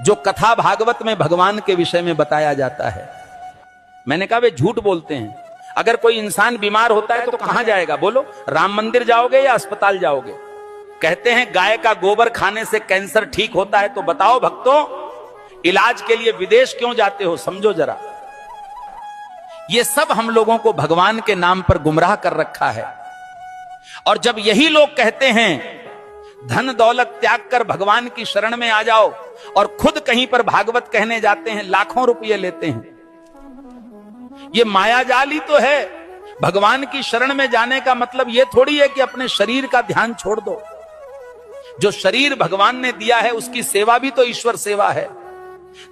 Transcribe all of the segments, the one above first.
जो कथा भागवत में भगवान के विषय में बताया जाता है। मैंने कहा वे झूठ बोलते हैं। अगर कोई इंसान बीमार होता है तो कहां जाएगा बोलो? राम मंदिर जाओगे या अस्पताल जाओगे? कहते हैं गाय का गोबर खाने से कैंसर ठीक होता है, तो बताओ भक्तों, इलाज के लिए विदेश क्यों जाते हो? समझो जरा। ये सब हम लोगों को भगवान के नाम पर गुमराह कर रखा है। और जब यही लोग कहते हैं धन दौलत त्याग कर भगवान की शरण में आ जाओ, और खुद कहीं पर भागवत कहने जाते हैं, लाखों रुपये लेते हैं। ये मायाजाल ही तो है। भगवान की शरण में जाने का मतलब यह थोड़ी है कि अपने शरीर का ध्यान छोड़ दो। जो शरीर भगवान ने दिया है उसकी सेवा भी तो ईश्वर सेवा है।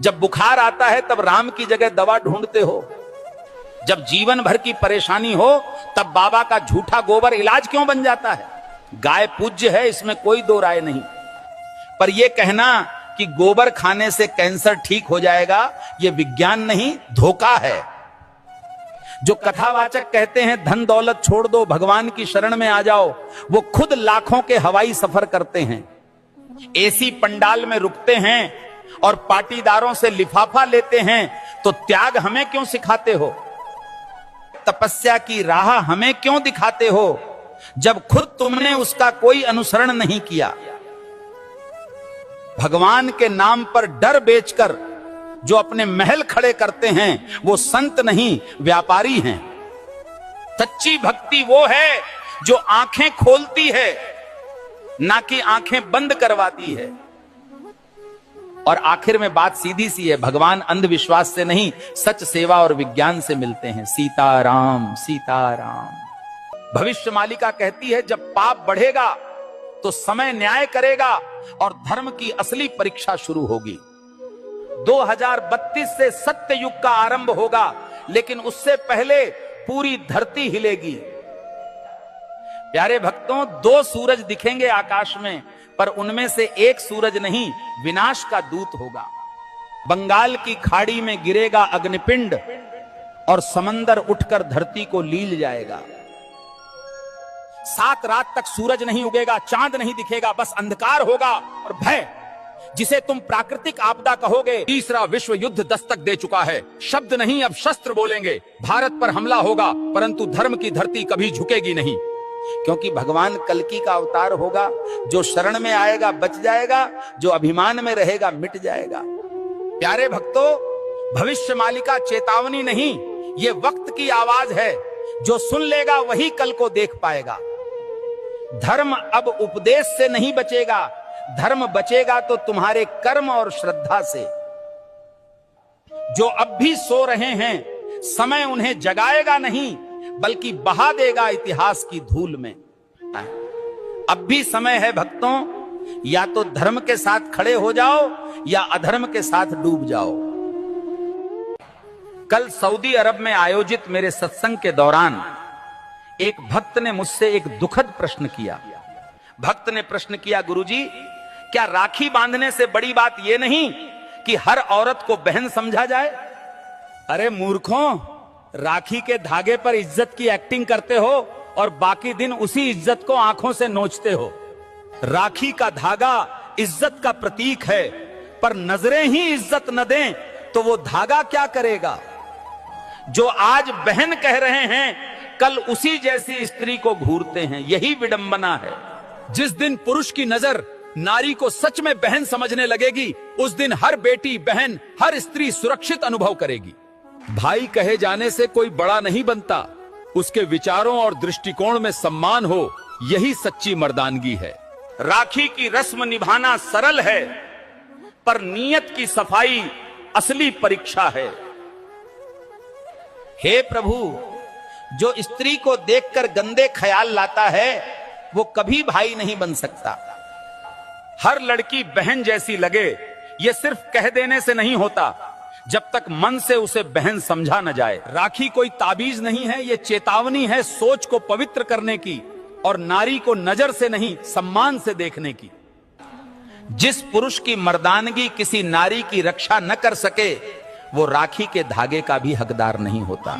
जब बुखार आता है तब राम की जगह दवा ढूंढते हो। जब जीवन भर की परेशानी हो तब बाबा का झूठा गोबर इलाज क्यों बन जाता है? गाय पूज्य है, इसमें कोई दो राय नहीं, पर यह कहना कि गोबर खाने से कैंसर ठीक हो जाएगा, यह विज्ञान नहीं, धोखा है। जो कथावाचक कहते हैं धन दौलत छोड़ दो, भगवान की शरण में आ जाओ, वो खुद लाखों के हवाई सफर करते हैं, एसी पंडाल में रुकते हैं और पाटीदारों से लिफाफा लेते हैं। तो त्याग हमें क्यों सिखाते हो? तपस्या की राह हमें क्यों दिखाते हो, जब खुद तुमने उसका कोई अनुसरण नहीं किया? भगवान के नाम पर डर बेचकर जो अपने महल खड़े करते हैं वो संत नहीं, व्यापारी हैं। सच्ची भक्ति वो है जो आंखें खोलती है, ना कि आंखें बंद करवाती है। और आखिर में बात सीधी सी है, भगवान अंधविश्वास से नहीं, सच सेवा और विज्ञान से मिलते हैं। सीताराम सीताराम। भविष्य मालिका कहती है जब पाप बढ़ेगा तो समय न्याय करेगा और धर्म की असली परीक्षा शुरू होगी। 2032 से सत्य युग का आरंभ होगा, लेकिन उससे पहले पूरी धरती हिलेगी। प्यारे भक्तों, 2 सूरज दिखेंगे आकाश में, पर उनमें से एक सूरज नहीं, विनाश का दूत होगा। बंगाल की खाड़ी में गिरेगा अग्निपिंड और समंदर उठकर धरती को लील जाएगा। 7 रात तक सूरज नहीं उगेगा, चांद नहीं दिखेगा, बस अंधकार होगा और भय। जिसे तुम प्राकृतिक आपदा कहोगे, तीसरा विश्व युद्ध दस्तक दे चुका है। शब्द नहीं अब शस्त्र बोलेंगे। भारत पर हमला होगा, परंतु धर्म की धरती कभी झुकेगी नहीं, क्योंकि भगवान कल्कि का अवतार होगा। जो शरण में आएगा बच जाएगा, जो अभिमान में रहेगा मिट जाएगा। प्यारे भक्तों, भविष्य मालिका चेतावनी नहीं, ये वक्त की आवाज है। जो सुन लेगा वही कल को देख पाएगा। धर्म अब उपदेश से नहीं बचेगा, धर्म बचेगा तो तुम्हारे कर्म और श्रद्धा से। जो अब भी सो रहे हैं, समय उन्हें जगाएगा नहीं, बल्कि बहा देगा इतिहास की धूल में। अब भी समय है भक्तों, या तो धर्म के साथ खड़े हो जाओ या अधर्म के साथ डूब जाओ। कल सऊदी अरब में आयोजित मेरे सत्संग के दौरान एक भक्त ने मुझसे एक दुखद प्रश्न किया। भक्त ने प्रश्न किया, गुरुजी, क्या राखी बांधने से बड़ी बात यह नहीं कि हर औरत को बहन समझा जाए? अरे मूर्खों, राखी के धागे पर इज्जत की एक्टिंग करते हो और बाकी दिन उसी इज्जत को आंखों से नोचते हो। राखी का धागा इज्जत का प्रतीक है, पर नजरें ही इज्जत न दें तो वो धागा क्या करेगा? जो आज बहन कह रहे हैं, कल उसी जैसी स्त्री को घूरते हैं। यही विडंबना है। जिस दिन पुरुष की नजर नारी को सच में बहन समझने लगेगी, उस दिन हर बेटी, बहन, हर स्त्री सुरक्षित अनुभव करेगी। भाई कहे जाने से कोई बड़ा नहीं बनता, उसके विचारों और दृष्टिकोण में सम्मान हो, यही सच्ची मर्दानगी है। राखी की रस्म निभाना सरल है, पर नीयत की सफाई असली परीक्षा है। हे प्रभु, जो स्त्री को देखकर गंदे ख्याल लाता है वो कभी भाई नहीं बन सकता। हर लड़की बहन जैसी लगे, ये सिर्फ कह देने से नहीं होता, जब तक मन से उसे बहन समझा न जाए। राखी कोई ताबीज नहीं है, ये चेतावनी है सोच को पवित्र करने की और नारी को नजर से नहीं सम्मान से देखने की। जिस पुरुष की मर्दानगी किसी नारी की रक्षा न कर सके, वो राखी के धागे का भी हकदार नहीं होता।